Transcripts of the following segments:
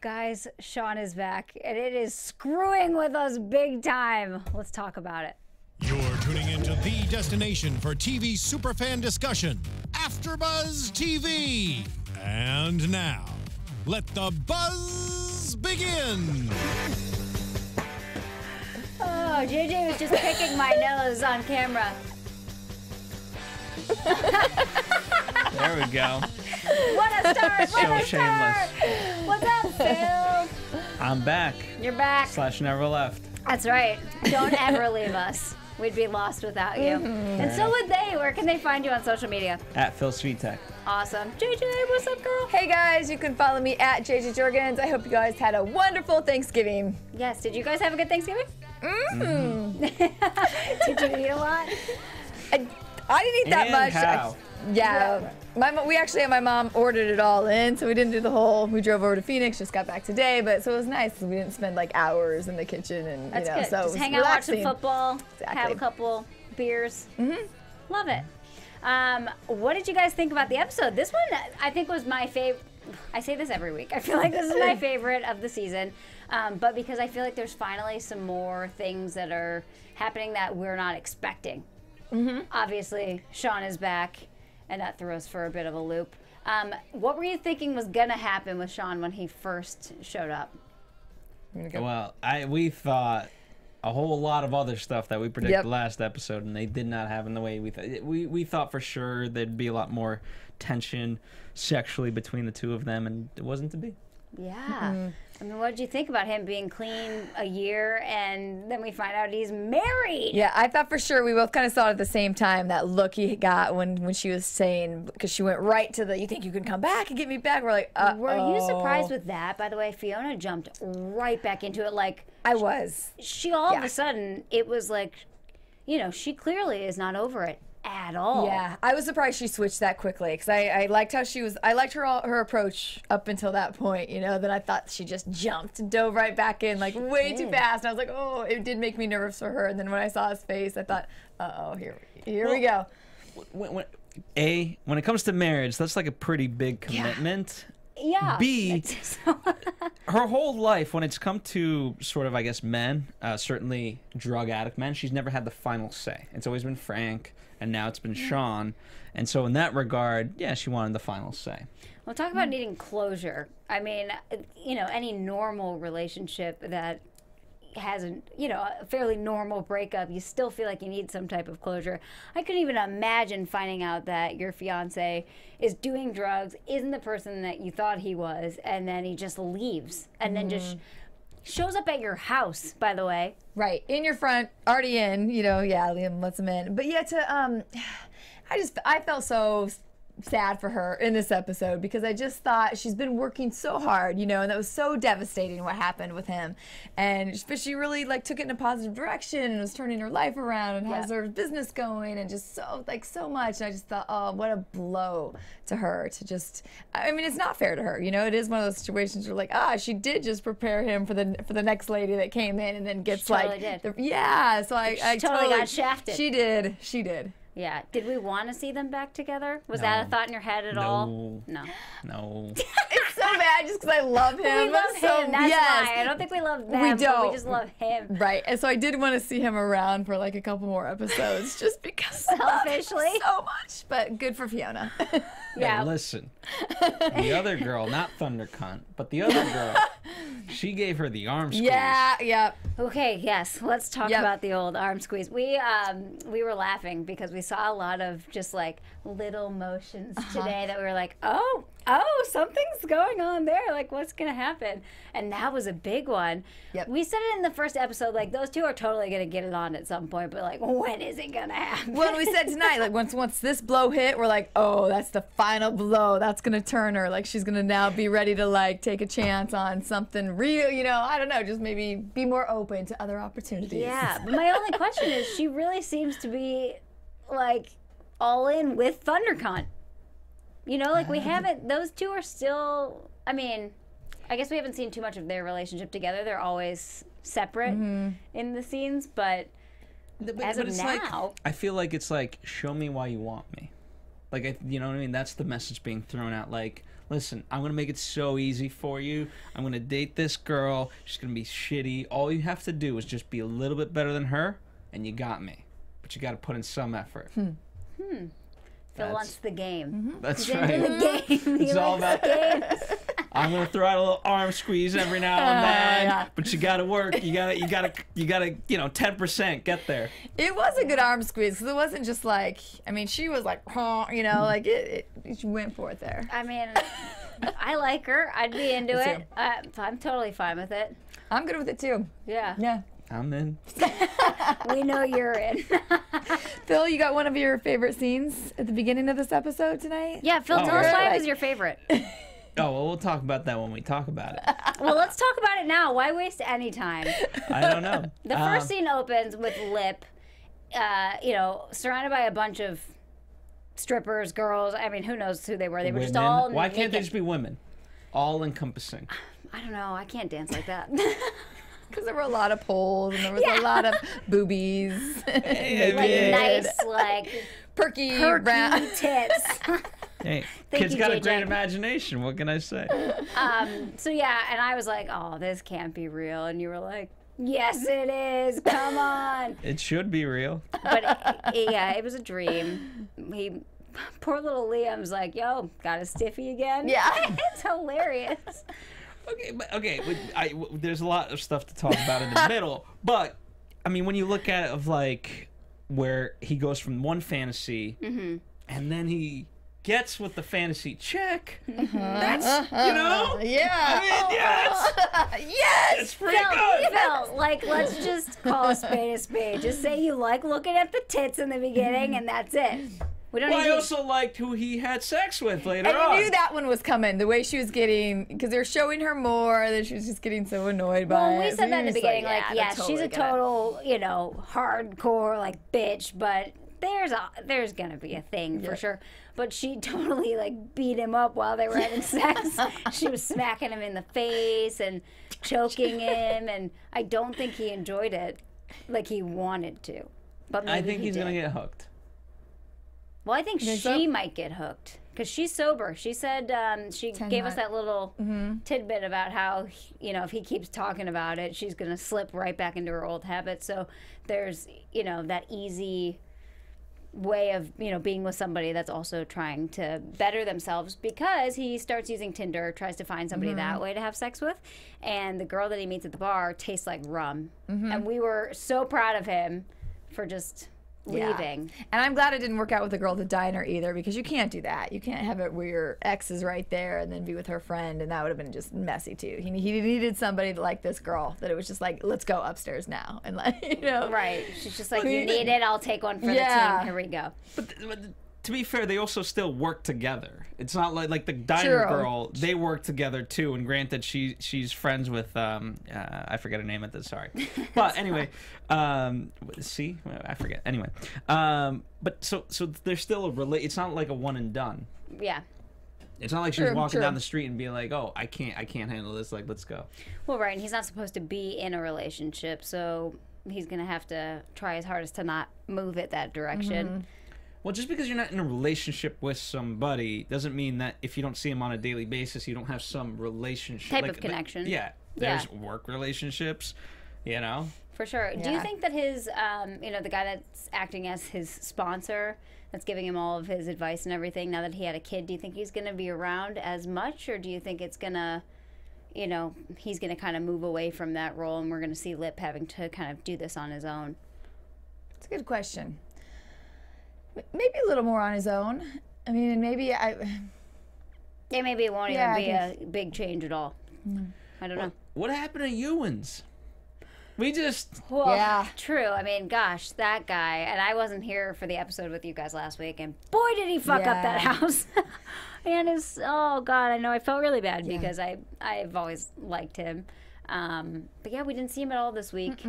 Guys, Sean is back, and it is screwing with us big time. Let's talk about it. You're tuning into the destination for TV superfan discussion, AFTERBUZZ TV. And now, let the buzz begin. Oh, JJ was just picking my nose on camera. There we go. What a start! What a Shameless. start! What's up, Phil? I'm back. You're back. / never left. That's right. Don't ever leave us. We'd be lost without you. And so would they. Where can they find you on social media? At Phil Svitek. Awesome. JJ, what's up, girl? Hey guys, you can follow me at JJ Jurgens. I hope you guys had a wonderful Thanksgiving. Yes. Did you guys have a good Thanksgiving? Did you eat a lot? I didn't eat that And much. how? Yeah. We actually had my mom ordered it all in, so we didn't do the whole. We drove over to Phoenix, just got back today, but so it was nice. We didn't spend like hours in the kitchen, and That's you know, good. so it Just was hang out, watch some relaxing. football, Exactly. have a couple beers. Love it. What did you guys think about the episode? This one, I think, was my favorite. I say this every week. I feel like this is my favorite of the season, but because I feel like there's finally some more things that are happening that we're not expecting. Obviously, Sean is back, and that threw us for a bit of a loop. What were you thinking was gonna happen with Sean when he first showed up? Well, we thought a whole lot of other stuff that we predicted last episode, and they did not happen the way we thought. We thought for sure there'd be a lot more tension sexually between the two of them, and it wasn't to be. Yeah. I mean, what did you think about him being clean a year and then we find out he's married? Yeah, I thought for sure we both kind of saw it at the same time, that look he got when she was saying, because she went right to the, you think you can come back and get me back? We're like, Were you surprised with that? By the way, Fiona jumped right back into it. Like, I was. she all of a sudden, it was like, you know, she clearly is not over it at all. Yeah, I was surprised she switched that quickly, because I liked how she was. I liked her approach up until that point, you know. Then I thought she just jumped and dove right back in, like way too fast. And I was like, oh, it did make me nervous for her. And then when I saw his face, I thought, uh-oh, here we go. When it comes to marriage, that's like a pretty big commitment. Yeah. B, her whole life, when it's come to sort of, I guess, men, certainly drug addict men, she's never had the final say. It's always been Frank, and now it's been Sean. And so in that regard, yeah, she wanted the final say. Well, talk about needing closure. I mean, you know, any normal relationship that has a fairly normal breakup, you still feel like you need some type of closure. I couldn't even imagine finding out that your fiance is doing drugs, isn't the person that you thought he was, and then he just leaves and then just shows up at your house, by the way. Right, in your front, already in, you know, yeah, Liam lets him in. But yeah, I felt so sad for her in this episode, because I just thought she's been working so hard, you know, and that was so devastating what happened with him. But she really like took it in a positive direction and was turning her life around and has her business going and just so much. And I just thought, oh, what a blow to her to just, I mean, it's not fair to her, you know. It is one of those situations where like, she did just prepare him for the next lady that came in and then gets She totally did. So I totally got shafted. She did. Yeah. Did we want to see them back together? Was that a thought in your head at all? No. It's so bad just because I love him. We love him. That's why. I don't think we love them. We don't. But we just love him. Right. And so I did want to see him around for like a couple more episodes just because I love him Selfishly. so much. But good for Fiona. Yeah. Listen, the other girl, not Thunder Cunt, but the other girl, she gave her the arm squeeze. Yeah. Okay, yes. Let's talk about the old arm squeeze. We were laughing because we saw a lot of just like little motions today that we were like, oh, something's going on there. Like, what's going to happen? And that was a big one. Yep. We said it in the first episode, like, those two are totally going to get it on at some point, but like, when is it going to happen? Well, we said tonight, like once this blow hit, we're like, oh, that's the final blow. That's going to turn her. Like, she's going to now be ready to like take a chance on something real, you know, I don't know, just maybe be more open to other opportunities. Yeah. My only question is, she really seems to be like all in with ThunderCon. You know, like we haven't, those two are still, I mean, I guess we haven't seen too much of their relationship together. They're always separate in the scenes, but as of it's now. like, I feel like it's like, show me why you want me. Like, you know what I mean? That's the message being thrown out. Like, listen, I'm going to make it so easy for you. I'm going to date this girl. She's going to be shitty. All you have to do is just be a little bit better than her, and you got me. But you got to put in some effort. Phil wants the game. That's He's right. into the game. It's all about games. I'm gonna throw out a little arm squeeze every now and then, Yeah. but you gotta work. You gotta, 10% get there. It was a good arm squeeze because it wasn't just like, I mean, she was like, you know, like she went for it there. I mean, I like her. I'd be into Me it. I'm totally fine with it. I'm good with it too. Yeah. Yeah. I'm in. We know you're in. Phil, you got one of your favorite scenes at the beginning of this episode tonight? Yeah, Phil, Oh, tell us why it really? was your favorite. Oh, well, we'll talk about that when we talk about it. Well, let's talk about it now. Why waste any time? I don't know. The first scene opens with Lip, you know, surrounded by a bunch of strippers, girls. I mean, who knows who they were? They were just all Why can't they naked. just be women? All encompassing. I don't know. I can't dance like that. Because there were a lot of poles and there was a lot of boobies. Like Naked. nice, like perky, perky brown. tits. Hey, Thank kids you, got a JJ. great imagination. What can I say? So yeah, and I was like, oh, this can't be real. And you were like, yes, it is. Come on. It should be real. But yeah, it was a dream. Poor little Liam's like, yo, got a stiffy again? Yeah. It's hilarious. There's a lot of stuff to talk about in the middle, but I mean, when you look at it of like where he goes from one fantasy and then he gets with the fantasy chick, that's you know, Yeah. I mean, yeah, Yes. it's pretty good. Phil, like, let's just call a spade a spade. Just say you like looking at the tits in the beginning, and that's it. We don't Well, need I to. also liked who he had sex with later And on. you knew that one was coming. The way she was getting, because they're showing her more, and then she was just getting so annoyed by Well, it. we So said that in you're the just beginning, like, yeah, yeah, they're she's a totally gonna- total, you know, hardcore, like, bitch, but there's gonna be a thing for sure. But she totally, like, beat him up while they were having sex. She was smacking him in the face and choking him, and I don't think he enjoyed it like he wanted to. But maybe I think he he's gonna did. get hooked. Well, I think think she so? might get hooked because she's sober. She said she gave us that little tidbit about how, you know, if he keeps talking about it, she's going to slip right back into her old habits. So there's, you know, that easy way of, you know, being with somebody that's also trying to better themselves because he starts using Tinder, tries to find somebody that way to have sex with. And the girl that he meets at the bar tastes like rum. And we were so proud of him for just leaving. And I'm glad it didn't work out with the girl at the diner either, because you can't do that. You can't have it where your ex is right there and then be with her friend, and that would have been just messy too. He needed somebody like this girl that it was just like, let's go upstairs now, and like, you know. Right. She's just like, you need it, I'll take one for the team. Here we go. But to be fair, they also still work together. It's not like the diner True. girl. They work together too. And granted, she's friends with I forget her name at this. Sorry, but anyway, see, I forget. Anyway, but so there's still a It's not like a one and done. Yeah. It's not like she's True, walking true. down the street and being like, oh, I can't handle this. Like, let's go. Well, right, and he's not supposed to be in a relationship, so he's gonna have to try his hardest to not move it that direction. Well, just because you're not in a relationship with somebody doesn't mean that if you don't see them on a daily basis, you don't have some relationship Type of connection. Yeah, there's work relationships, you know. For sure. Do you Yeah. think that his, you know, the guy that's acting as his sponsor, that's giving him all of his advice and everything, now that he had a kid, do you think he's gonna be around as much, or do you think it's gonna, you know, he's gonna kind of move away from that role, and we're gonna see Lip having to kind of do this on his own? It's a good question. Maybe a little more on his own. I mean, and maybe Yeah, maybe it won't Yeah, even I be a big change at all. I don't know. What happened to Ewans? We just Well, Yeah. true. I mean, gosh, that guy. And I wasn't here for the episode with you guys last week, and boy, did he fuck up that Yeah. house. And oh god, I know I felt really bad because I've always liked him. But yeah, we didn't see him at all this week.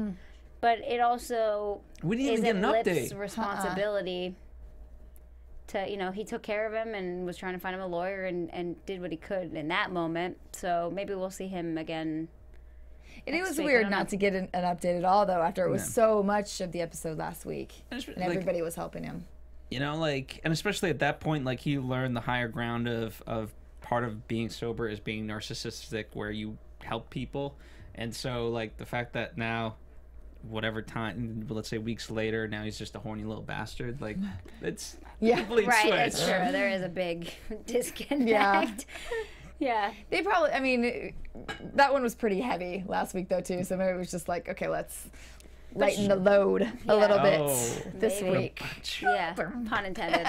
But it also We didn't even isn't get an Lip's update. responsibility to, you know, he took care of him and was trying to find him a lawyer and did what he could in that moment. So maybe we'll see him again. it was next week, I weird don't not know. to get an update at all, though, after it was so much of the episode last week, I just, and like, everybody was helping him. You know, like, and especially at that point, like, you learn the higher ground of part of being sober is being narcissistic, where you help people. And so, like, the fact that now, whatever time, let's say weeks later, now he's just a horny little bastard, like, it's complete right, switch. that's true. There is a big disconnect. Yeah. They probably, I mean, that one was pretty heavy last week, though, too. So maybe it was just like, okay, let's lighten the load a little bit this week. Yeah, pun intended.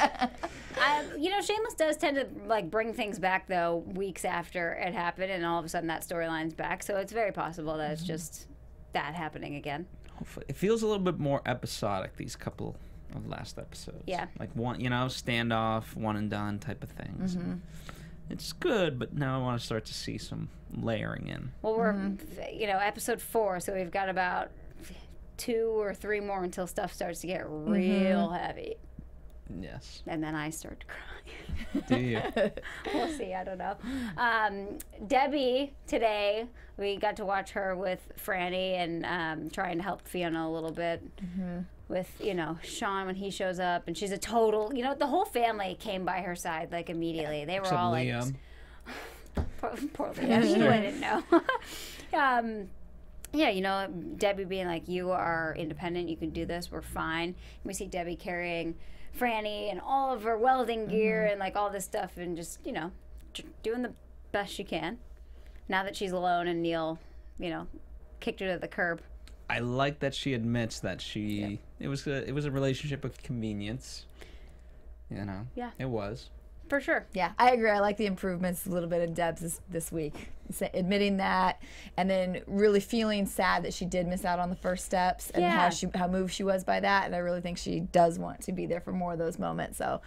You know, Shameless does tend to like bring things back though weeks after it happened, and all of a sudden that storyline's back. So it's very possible that it's just that happening again. Hopefully, it feels a little bit more episodic these couple of last episodes. Yeah, like one, you know, standoff, one and done type of things. It's good, but now I want to start to see some layering in. Well, we're you know, episode 4, so we've got about 2 or 3 more until stuff starts to get real heavy. Yes. And then I start to cry. Do you? We'll see. I don't know. Debbie, today, we got to watch her with Franny and trying to help Fiona a little bit with, you know, Sean when he shows up. And she's a total, you know, the whole family came by her side, like, immediately. They were Except all Liam. like, poor Liam. He wouldn't know. Yeah, you know, Debbie being like, you are independent, you can do this, we're fine. And we see Debbie carrying Franny and all of her welding gear and like all this stuff and just, you know, doing the best she can. Now that she's alone and Neil, you know, kicked her to the curb. I like that she admits that she it was a relationship of convenience. You know? Yeah. It was. For sure. Yeah, I agree. I like the improvements a little bit in Deb's this week. Admitting that, and then really feeling sad that she did miss out on the first steps, and how moved she was by that. And I really think she does want to be there for more of those moments. So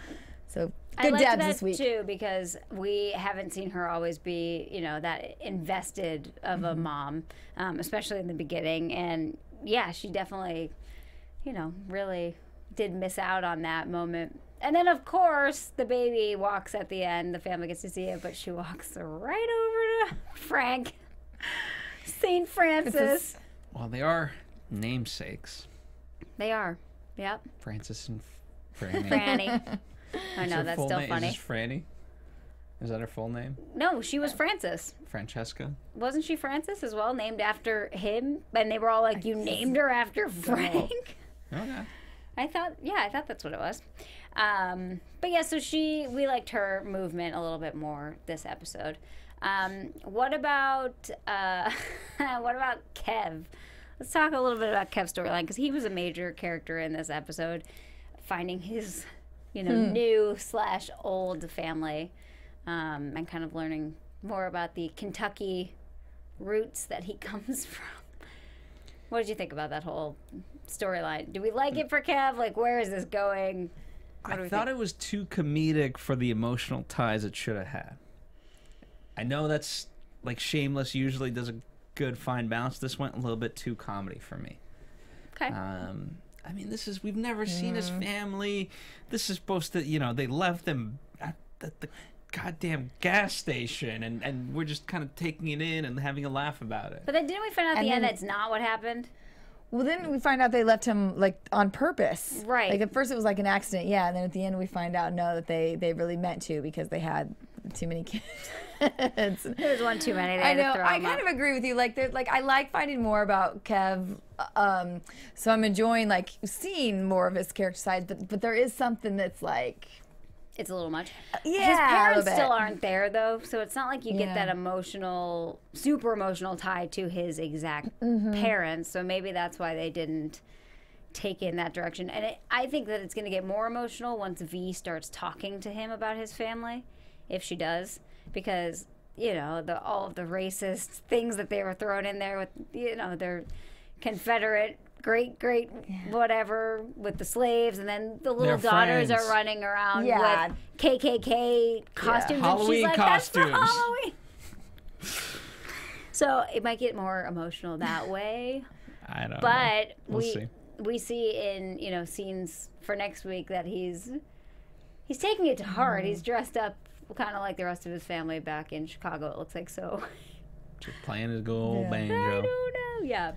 good I liked Debs that this week too, because we haven't seen her always be, you know, that invested of a mom, especially in the beginning. And yeah, she definitely, you know, really did miss out on that moment. And then, of course, the baby walks at the end. The family gets to see it, but she walks right over to Frank, St. Francis. Well, they are namesakes. They are. Yep. Francis and Franny. Franny. I know, that's still funny. Is this Franny? Is that her full name? No, she was Francis. Francesca? Wasn't she Francis as well, named after him? And they were all like, you named her after Frank? Okay. I thought that's what it was. But yeah, so we liked her movement a little bit more this episode. What about Kev? Let's talk a little bit about Kev's storyline, because he was a major character in this episode, finding his, you know, new/old family, and kind of learning more about the Kentucky roots that he comes from. What did you think about that whole storyline? Do we like it for Kev? Like, where is this going? I thought it was too comedic for the emotional ties it should have had. I know that's, like, Shameless usually does a good fine balance. This went a little bit too comedy for me. Okay. I mean, we've never seen his family. This is supposed to, you know, they left them at the goddamn gas station, and we're just kind of taking it in and having a laugh about it. But then didn't we find out at the end that's not what happened? Well, then we find out they left him, like, on purpose. Right. Like, at first it was like an accident, yeah, and then at the end we find out, no, that they really meant to, because they had too many kids. There was one too many. I know. I kind of agree with you. Like, I like finding more about Kev. So I'm enjoying, like, seeing more of his character side, but there is something that's like, it's a little much. Yeah, his parents still aren't there though, so it's not like you get that super emotional tie to his exact parents. So maybe that's why they didn't take in that direction. And I think that it's going to get more emotional once V starts talking to him about his family, if she does, because, you know, all of the racist things that they were throwing in there with, you know, their Confederate great whatever with the slaves, and then the little daughters are running around with KKK costumes, and she's like, that's for Halloween. So it might get more emotional that way. I don't know. But we see in, you know, scenes for next week that he's taking it to heart. He's dressed up kind of like the rest of his family back in Chicago, it looks like. So just playing his good old banjo. I don't know. Yeah.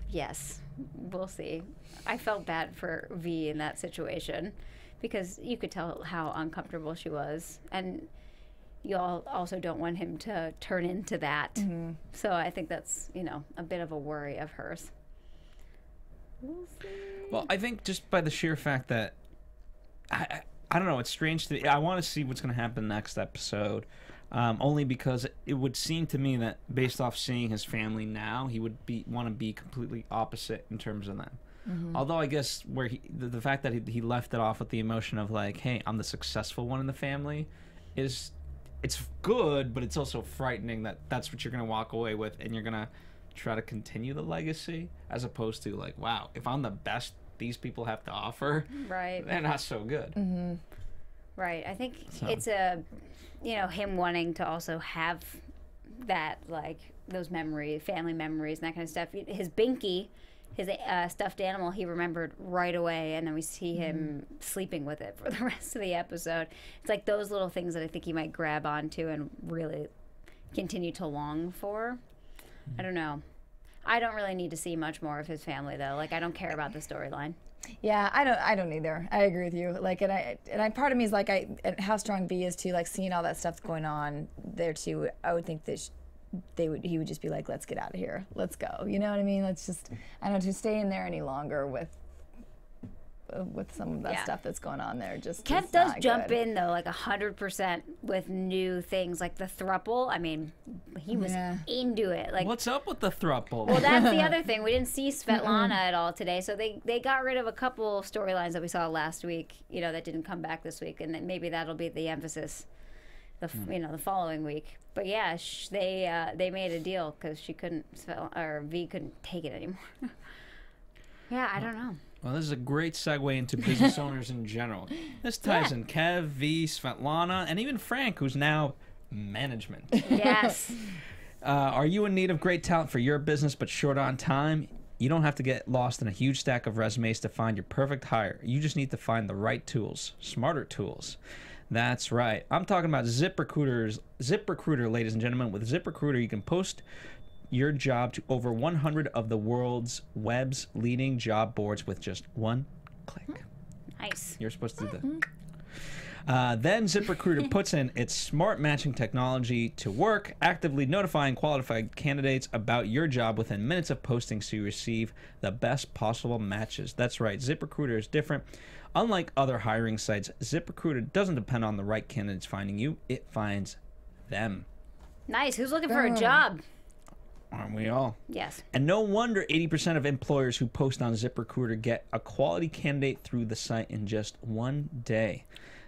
Yes. we'll see. I felt bad for V in that situation because you could tell how uncomfortable she was, and you all also don't want him to turn into that. So I think that's, you know, a bit of a worry of hers. We'll see. Well, I think just by the sheer fact that I don't know, it's strange to me. I want to see what's going to happen next episode, only because it would seem to me that based off seeing his family now, he would want to be completely opposite in terms of them. Although I guess where the fact that he left it off with the emotion of like, hey, I'm the successful one in the family, it's good, but it's also frightening that that's what you're going to walk away with, and you're going to try to continue the legacy, as opposed to like, wow, if I'm the best these people have to offer, right, they're not so good. Right. I think it's him wanting to also have that, like, those family memories and that kind of stuff. His Binky, his stuffed animal, he remembered right away, and then we see him sleeping with it for the rest of the episode. It's like those little things that I think he might grab onto and really continue to long for. I don't know. I don't really need to see much more of his family, though. Like, I don't care about the storyline. Yeah, I don't either. I agree with you. Like, and part of me is like, how strong V is too. Like, seeing all that stuff going on there too. I would think that he would just be like, let's get out of here. Let's go. You know what I mean? Let's just, I don't know, to stay in there any longer with some of that stuff that's going on there. Just Kev does jump in though, like 100% with new things, like the throuple. I mean, he was into it. Like, what's up with the throuple? Well, that's the other thing. We didn't see Svetlana at all today, so they got rid of a couple storylines that we saw last week. You know, that didn't come back this week, and then maybe that'll be the emphasis. The following week. But yeah, they made a deal because V couldn't take it anymore. Yeah, I don't know. Well, this is a great segue into business owners in general. This ties in Kev, V, Svetlana, and even Frank, who's now management. Yes. Are you in need of great talent for your business but short on time? You don't have to get lost in a huge stack of resumes to find your perfect hire. You just need to find the right tools, smarter tools. That's right. I'm talking about ZipRecruiter, ladies and gentlemen. With ZipRecruiter, you can post your job to over 100 of the world's web's leading job boards with just one click. Nice. You're supposed to do that. Then ZipRecruiter puts in its smart matching technology to work, actively notifying qualified candidates about your job within minutes of posting so you receive the best possible matches. That's right. ZipRecruiter is different. Unlike other hiring sites, ZipRecruiter doesn't depend on the right candidates finding you. It finds them. Nice. Who's looking for a job? Aren't we all? Yes. And no wonder 80% of employers who post on ZipRecruiter get a quality candidate through the site in just one day.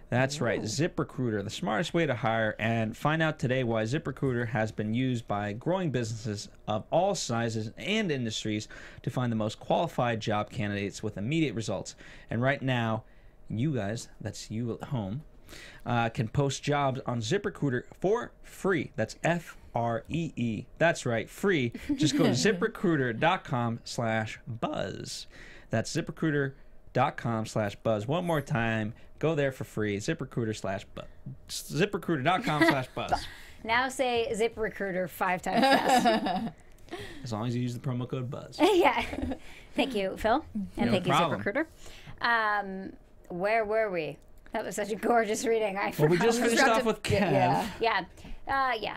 That's right, ZipRecruiter, the smartest way to hire. And find out today why ZipRecruiter has been used by growing businesses of all sizes and industries to find the most qualified job candidates with immediate results. And right now, you guys, that's you at home, can post jobs on ZipRecruiter for free. That's F-R-E-E. That's right, free. Just go to ZipRecruiter.com/buzz. That's ZipRecruiter.com/buzz. One more time. Go there for free. ZipRecruiter.com/buzz. ZipRecruiter.com/buzz. Now say ZipRecruiter 5 times fast. As long as you use the promo code BUZZ. Yeah. Thank you, Phil. And thank you, problem. ZipRecruiter. Where were we? That was such a gorgeous reading. Well, we just finished off with Kev. Yeah.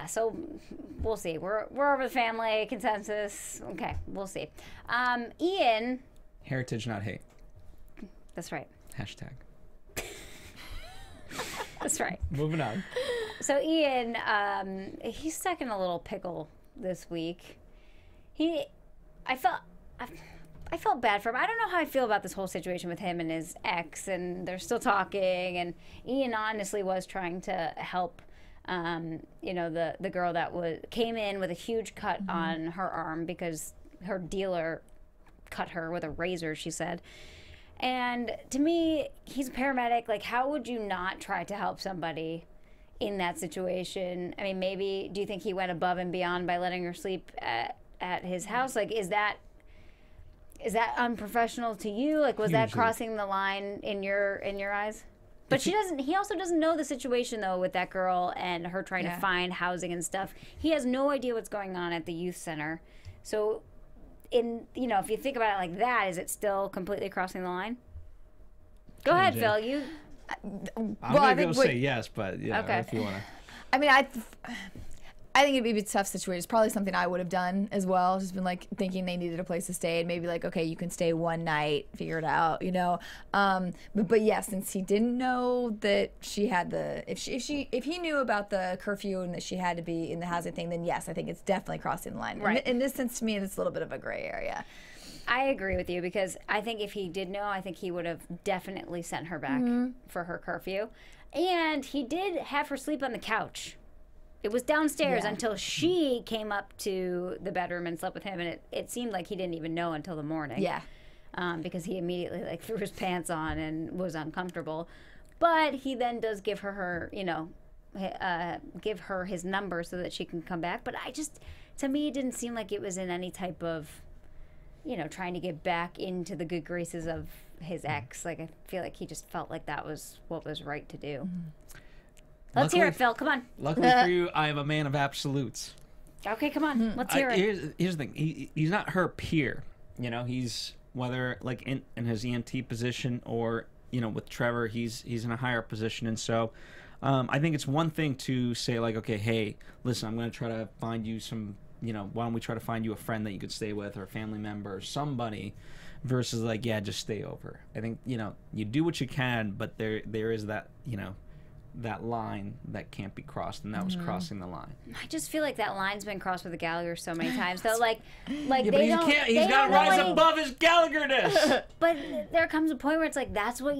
So we'll see. We're over the family consensus. Okay, we'll see. Ian. Heritage, not hate. That's right. Hashtag. That's right. Moving on. So Ian, he's stuck in a little pickle this week. I felt bad for him. I don't know how I feel about this whole situation with him and his ex, and they're still talking. And Ian honestly was trying to help, the girl that came in with a huge cut on her arm because her dealer cut her with a razor, she said. And to me, he's a paramedic. Like, how would you not try to help somebody in that situation? I mean, maybe, do you think he went above and beyond by letting her sleep at his house? Like, is that unprofessional to you? Like, was that crossing the line in your eyes? But he also doesn't know the situation, though, with that girl and her trying to find housing and stuff. He has no idea what's going on at the youth center. So if you think about it like that, is it still completely crossing the line? Go ahead, Phil. You. I'm gonna go say yes, but okay. If you wanna. I mean, I think it'd be a tough situation. It's probably something I would have done as well. Just been like thinking they needed a place to stay, and maybe like, okay, you can stay one night, figure it out, But yeah, since he didn't know that she had if he knew about the curfew and that she had to be in the housing thing, then yes, I think it's definitely crossing the line. Right. In this sense, to me, it's a little bit of a gray area. I agree with you because I think if he did know, I think he would have definitely sent her back for her curfew, and he did have her sleep on the couch. It was downstairs until she came up to the bedroom and slept with him, and it seemed like he didn't even know until the morning. Yeah. Because he immediately threw his pants on and was uncomfortable. But he then does give her give her his number so that she can come back. But to me, it didn't seem like it was in any type of, trying to get back into the good graces of his ex. Like, I feel like he just felt like that was what was right to do. Let's hear it, Phil. Come on. Luckily for you, I am a man of absolutes. Okay, come on. Let's hear it. Here's the thing. He's not her peer. He's whether like in his EMT position or with Trevor, he's in a higher position, and so I think it's one thing to say like, okay, hey, listen, I'm going to try to find you some. Why don't we try to find you a friend that you could stay with or a family member or somebody, versus like, yeah, just stay over. I think you do what you can, but there is that that line that can't be crossed, and that was crossing the line. I just feel like that line's been crossed with the Gallagher so many times, though. Like yeah, but he's got to rise above his Gallagher-ness. But there comes a point where it's like, that's what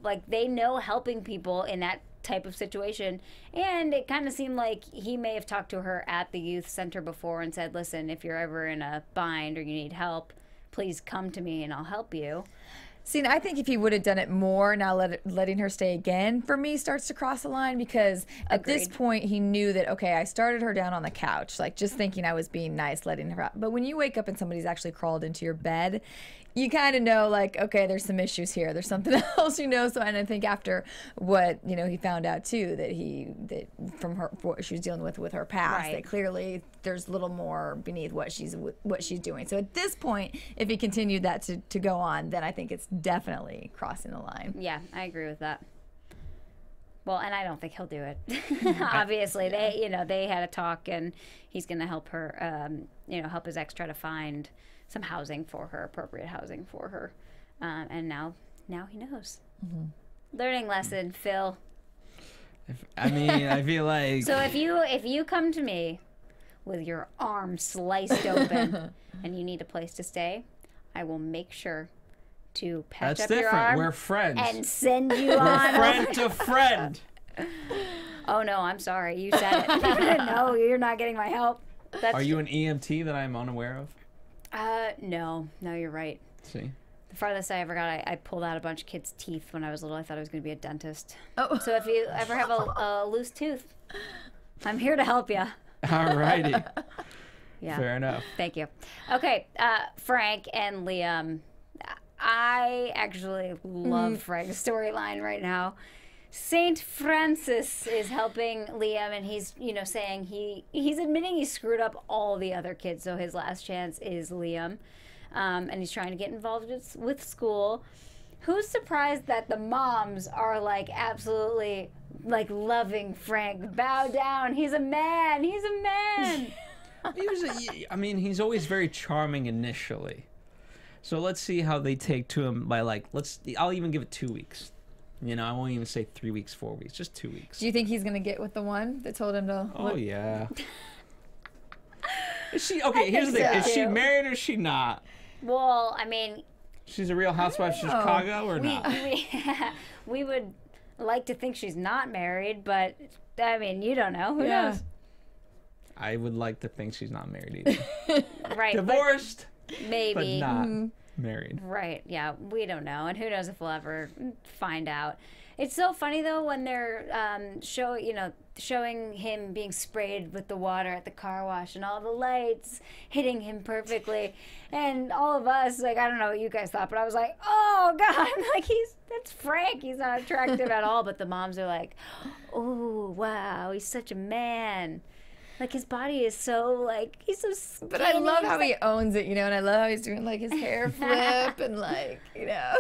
like they know helping people in that type of situation, and it kind of seemed like he may have talked to her at the youth center before and said, listen, if you're ever in a bind or you need help, please come to me and I'll help you. See, I think if he would have done it more, now letting her stay again, for me, starts to cross the line, because at this point, he knew that, okay, I started her down on the couch, like just thinking I was being nice, letting her out. But when you wake up and somebody's actually crawled into your bed, you kind of know, like, okay, there's some issues here. There's something else, So, and I think after what, he found out too, that from her, what she was dealing with her past, right, that clearly there's a little more beneath what she's doing. So at this point, if he continued that to go on, then I think it's definitely crossing the line. Yeah, I agree with that. Well, and I don't think he'll do it. Obviously, they had a talk, and he's going to help her, help his ex try to find some housing for her, appropriate housing for her, and now he knows. Learning lesson, Phil. I feel like. So if you come to me with your arm sliced open and you need a place to stay, I will make sure to patch up your arm. We're friends. And send you on. Friend to friend. Oh no, I'm sorry. You said it. No, you're not getting my help. Are you an EMT that I'm unaware of? No, you're right. See? The farthest I ever got, I pulled out a bunch of kids' teeth when I was little. I thought I was going to be a dentist. Oh. So if you ever have a loose tooth, I'm here to help you. All righty. Yeah. Fair enough. Thank you. Okay, Frank and Liam. I actually love Frank's storyline right now. Saint Francis is helping Liam, and he's saying he's admitting he screwed up all the other kids, so his last chance is Liam, and he's trying to get involved with school. Who's surprised that the moms are like absolutely like loving Frank? Bow down, he's a man. He's a man. He's always very charming initially, so let's see how they take to him by I'll even give it 2 weeks. I won't even say 3 weeks, 4 weeks, just 2 weeks. Do you think he's going to get with the one that told him to... Oh, yeah. Is she... Okay, here's the thing. Is she married or is she not? Well, she's a real housewife of Chicago or not? We would like to think she's not married, but, you don't know. Who knows? I would like to think she's not married either. Right. Divorced. Maybe. But not married. Right, yeah, we don't know, and who knows if we'll ever find out. It's so funny though when they're showing him being sprayed with the water at the car wash and all the lights hitting him perfectly, and all of us, I don't know what you guys thought, but I was like, oh God, that's Frank, he's not attractive at all, but the moms are like, oh wow, he's such a man. Like his body is so like he's so skinny. But I love how he owns it, you know, and I love how he's doing like his hair flip and like, you know.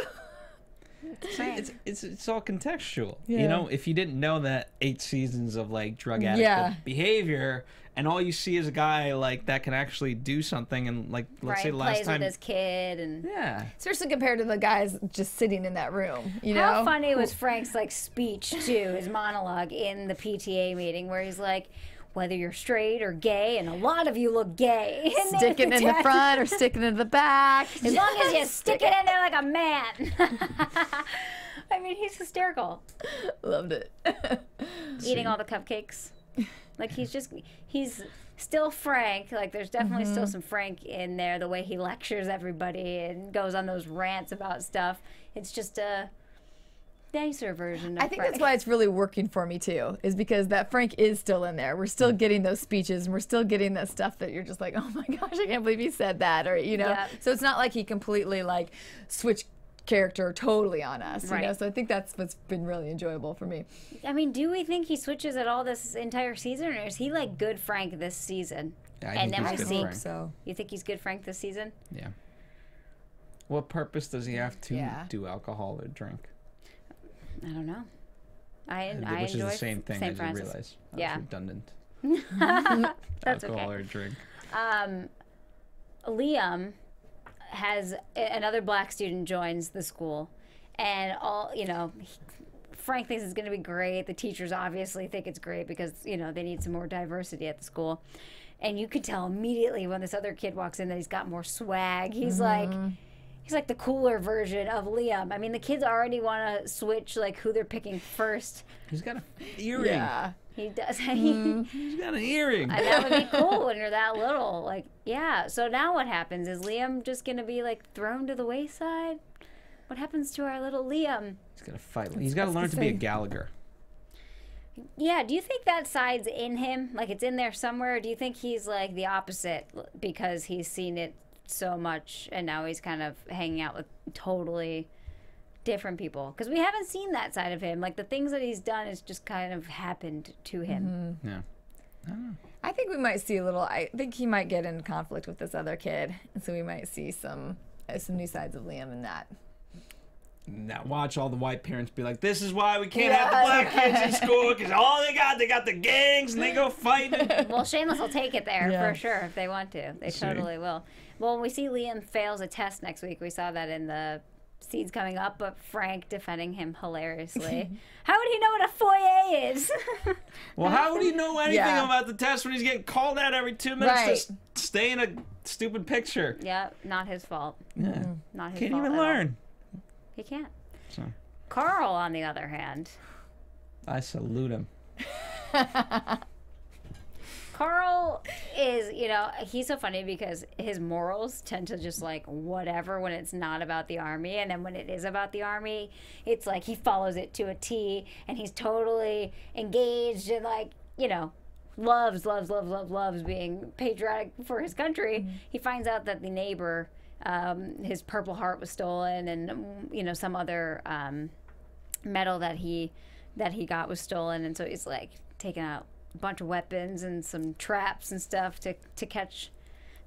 It's all contextual. Yeah. You know, if you didn't know that 8 seasons of like drug addict behavior, and all you see is a guy like that can actually do something, and like let's say the last plays time with his kid and Especially compared to the guys just sitting in that room, you know. How funny was Frank's like speech too, his monologue in the PTA meeting where he's like, whether you're straight or gay, and a lot of you look gay. Sticking in the front or sticking in the back. As long as you stick it in there like a man. I mean, he's hysterical. Loved it. Eating all the cupcakes. Like he's still Frank. Like there's definitely still some Frank in there, the way he lectures everybody and goes on those rants about stuff. It's just a nicer version of I think Frank. that's why it's really working for me too, is because that Frank is still in there. We're still getting those speeches and we're still getting that stuff that you're just like, oh my gosh, I can't believe he said that, or you know. Yeah. So it's not like he completely like switched character totally on us, you know. So I think that's what's been really enjoyable for me. I mean, do we think he switches at all this entire season, or is he like good Frank this season? I think he's good Frank. So You think he's good Frank this season? Yeah. What purpose does he have to do alcohol or drink? I don't know. I Which enjoy is the same thing, St. as Francis. you realize. Yeah. Redundant. That's alcohol okay. or drink. Liam has another black student joins the school, and all Frank thinks it's going to be great. The teachers obviously think it's great because they need some more diversity at the school, and you could tell immediately when this other kid walks in that he's got more swag. He's like the cooler version of Liam. I mean, the kids already want to switch like who they're picking first. He's got an earring. yeah. He does. He's got an earring. And that would be cool when you're that little. Like, yeah. So now what happens? Is Liam just going to be like thrown to the wayside? What happens to our little Liam? He's got to fight. He's got to learn to be a Gallagher. Yeah. Do you think that side's in him? Like it's in there somewhere? Or do you think he's like the opposite because he's seen it so much and now he's kind of hanging out with totally different people? Because we haven't seen that side of him. Like the things that he's done has just kind of happened to him. Yeah. I don't know. I think we might see a little. I think he might get in conflict with this other kid, and so we might see some new sides of Liam in that. Now watch all the white parents be like, "This is why we can't have the black kids in school because all they got the gangs and they go fighting." Well, Shameless will take it there for sure if they want to. They totally will. Well, when we see Liam fails a test next week, we saw that in the scenes coming up, but Frank defending him hilariously. How would he know what a foyer is? Well, how would he know anything about the test when he's getting called out every 2 minutes to stay in a stupid picture? Yeah, not his fault. Yeah. Not his Can't fault even at all. learn. He can't. So Carl, on the other hand. I salute him. Carl is, he's so funny because his morals tend to just like whatever when it's not about the army. And then when it is about the army, it's like he follows it to a T and he's totally engaged and like, loves being patriotic for his country. Mm-hmm. He finds out that the neighbor, his Purple Heart was stolen and, some other medal that he got was stolen. And so he's like taking out a bunch of weapons and some traps and stuff to catch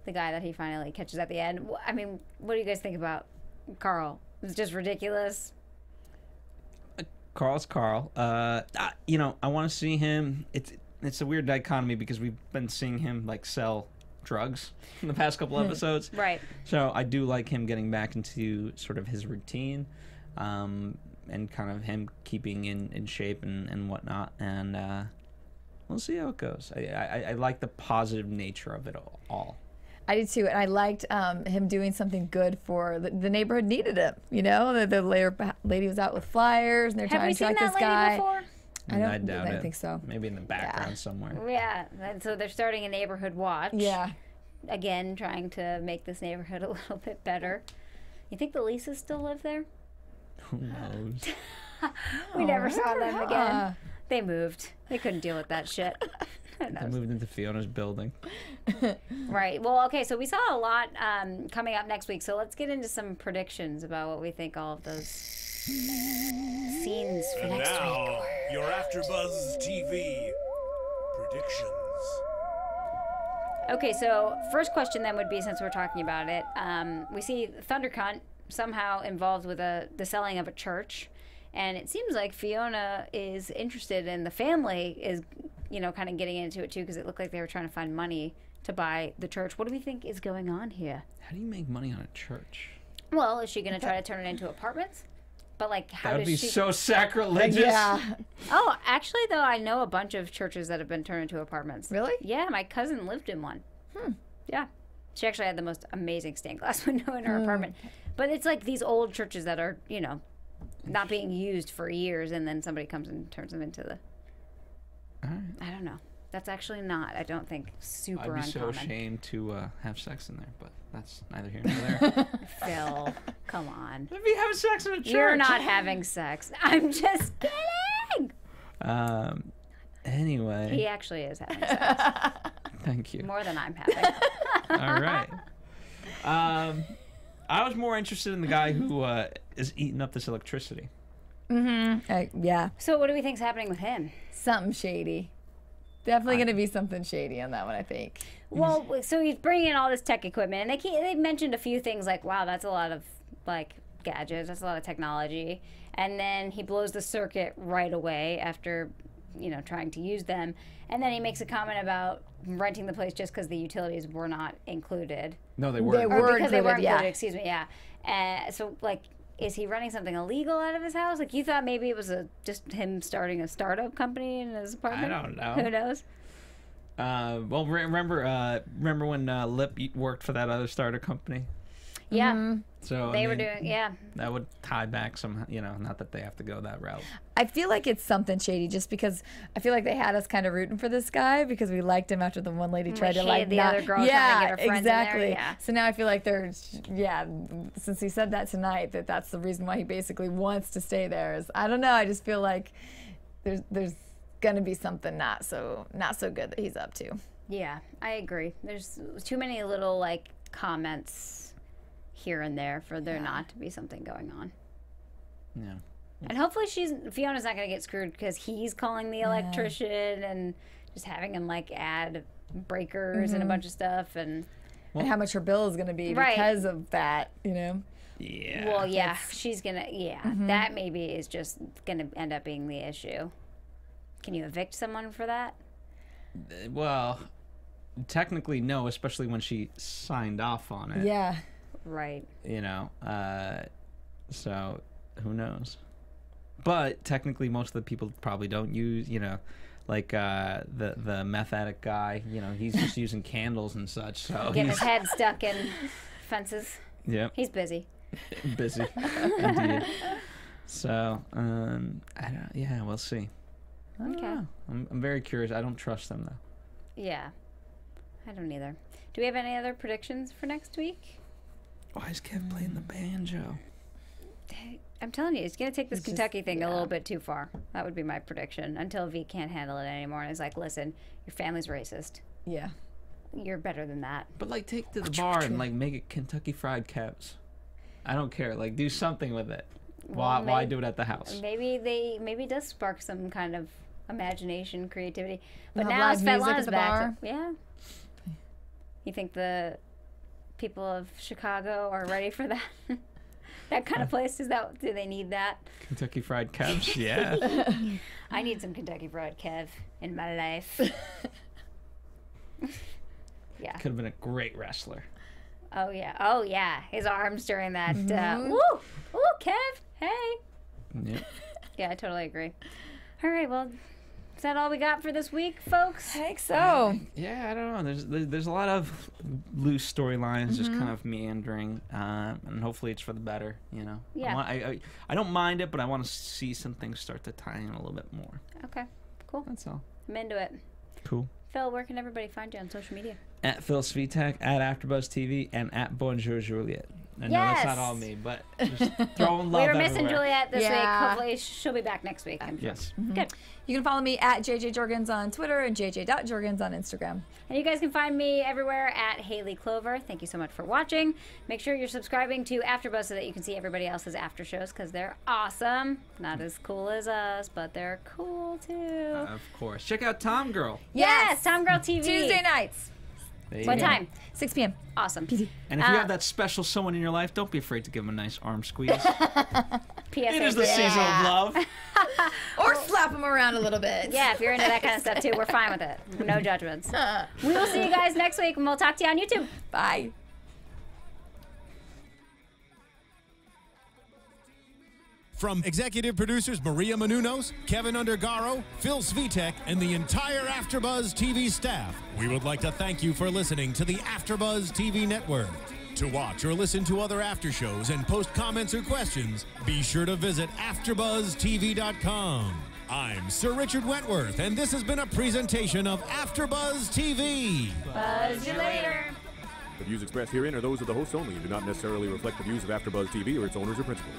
the guy that he finally catches at the end. I mean, what do you guys think about Carl? It's just ridiculous. Carl's Carl. I want to see him. It's a weird dichotomy because we've been seeing him like sell drugs in the past couple episodes. Right. So I do like him getting back into sort of his routine, and kind of him keeping in shape and whatnot. And we'll see how it goes. I like the positive nature of it all. I did too, and I liked him doing something good for the neighborhood needed him. The lady was out with flyers, and they're trying to track this guy. Before? I doubt it. I think so. Maybe in the background somewhere. Yeah, and so they're starting a neighborhood watch. Yeah. Again, trying to make this neighborhood a little bit better. You think the Lisas still live there? Who knows? We never saw them again. They moved. They couldn't deal with that shit. They moved into Fiona's building. Right. Well, okay, so we saw a lot coming up next week, so let's get into some predictions about what we think all of those scenes for next week. Your AFTERBUZZ TV predictions. Okay, so first question then would be, since we're talking about it, we see Thundercunt somehow involved with the selling of a church, and it seems like Fiona is interested, and the family is, kind of getting into it too, because it looked like they were trying to find money to buy the church. What do we think is going on here? How do you make money on a church? Well, is she going to try to turn it into apartments? But like, how That would does be she? so sacrilegious. Yeah. Oh, actually, though, I know a bunch of churches that have been turned into apartments. Really? Yeah, my cousin lived in one. Yeah. She actually had the most amazing stained glass window in her apartment. But it's like these old churches that are, not being used for years, and then somebody comes and turns them into the... All right. I don't know. That's actually not, I don't think, super I'd be uncommon. so ashamed to have sex in there, but that's neither here nor there. Phil, come on. If you having sex in a church. You're not having sex. I'm just kidding. Anyway. He actually is having sex. Thank you. More than I'm having. All right. I was more interested in the guy who is eating up this electricity. Yeah. So what do we think's happening with him? Something shady. Definitely going to be something shady on that one, I think. Well, so he's bringing in all this tech equipment, and they mentioned a few things like, wow, that's a lot of, like, gadgets. That's a lot of technology. And then he blows the circuit right away after, trying to use them. And then he makes a comment about renting the place just because the utilities were not included. No, they were. They Or were because they were included, included, excuse me, yeah. So, like, is he running something illegal out of his house? Like, you thought maybe it was just him starting a startup company in his apartment? I don't know. Who knows? Well, remember when Lip worked for that other startup company? Yeah. So They were doing, yeah. That would tie back some, not that they have to go that route. I feel like it's something shady just because I feel like they had us kind of rooting for this guy because we liked him after the one lady tried to like the other girl trying to get her friends exactly. in there. Yeah. So now I feel like since he said that tonight, that's the reason why he basically wants to stay there. I don't know. I just feel like there's gonna be something not so good that he's up to. Yeah, I agree. There's too many little like comments here and there for there not to be something going on. Yeah. And hopefully Fiona's not going to get screwed because he's calling the electrician and just having him like add breakers and a bunch of stuff and how much her bill is gonna be because of that, Yeah. Well, yeah, she's gonna. Yeah, that maybe is just gonna end up being the issue. Can you evict someone for that? Well, technically no, especially when she signed off on it. Yeah. Right. So who knows? But technically, most of the people probably don't use, like the meth addict guy. He's just using candles and such. So Getting his head stuck in fences. Yeah. He's busy. Busy, indeed. So I don't. Yeah, we'll see. Okay. I'm very curious. I don't trust them though. Yeah. I don't either. Do we have any other predictions for next week? Why is Kev playing the banjo? I'm telling you, it's going to take this Kentucky thing a little bit too far. That would be my prediction. Until V can't handle it anymore and is like, listen, your family's racist. Yeah. You're better than that. But like, take to the bar and like make it Kentucky Fried Kevs. I don't care. Like, do something with it. Well, Why do it at the house? Maybe it does spark some kind of imagination, creativity. But We'll now have live music Svetlana's at the back. bar. Yeah. You think the people of Chicago are ready for that? That kind of place? Do they need that? Kentucky Fried Kevs? Yeah. I need some Kentucky Fried Kev in my life. Yeah. Could have been a great wrestler. Oh yeah. His arms during that. Woo, Kev. Hey. Yep. Yeah, I totally agree. All right, well, is that all we got for this week, folks? I think so. Yeah, I don't know. There's a lot of loose storylines just kind of meandering, and hopefully it's for the better. Yeah. I don't mind it, but I want to see some things start to tie in a little bit more. Okay, cool. That's all. I'm into it. Cool. Phil, where can everybody find you on social media? At Phil Svitek, at AfterBuzz TV, and at Bonjour Juliet. I know that's not all me, but just throwing love We were missing everywhere. Juliet this week. Yeah. Hopefully she'll be back next week. I'm sure. Yes. Good. You can follow me at JJ Jurgens on Twitter and JJ.Jurgens on Instagram. And you guys can find me everywhere at Hayley Clover. Thank you so much for watching. Make sure you're subscribing to AfterBuzz so that you can see everybody else's after shows because they're awesome. Not as cool as us, but they're cool too. Of course. Check out Tom Girl. Yes, Tom Girl TV. Tuesday nights. What time? 6 p.m. Awesome. And if you have that special someone in your life, don't be afraid to give them a nice arm squeeze. It is the season of love. Or slap them around a little bit. Yeah, if you're into that kind of stuff too, we're fine with it. No judgments. We will see you guys next week, and we'll talk to you on YouTube. Bye. From executive producers Maria Menounos, Kevin Undergaro, Phil Svitek, and the entire AfterBuzz TV staff, we would like to thank you for listening to the AfterBuzz TV network. To watch or listen to other after shows and post comments or questions, be sure to visit AfterBuzzTV.com. I'm Sir Richard Wentworth, and this has been a presentation of AfterBuzz TV. Buzz you later. The views expressed herein are those of the hosts only and do not necessarily reflect the views of AfterBuzz TV or its owners or principals.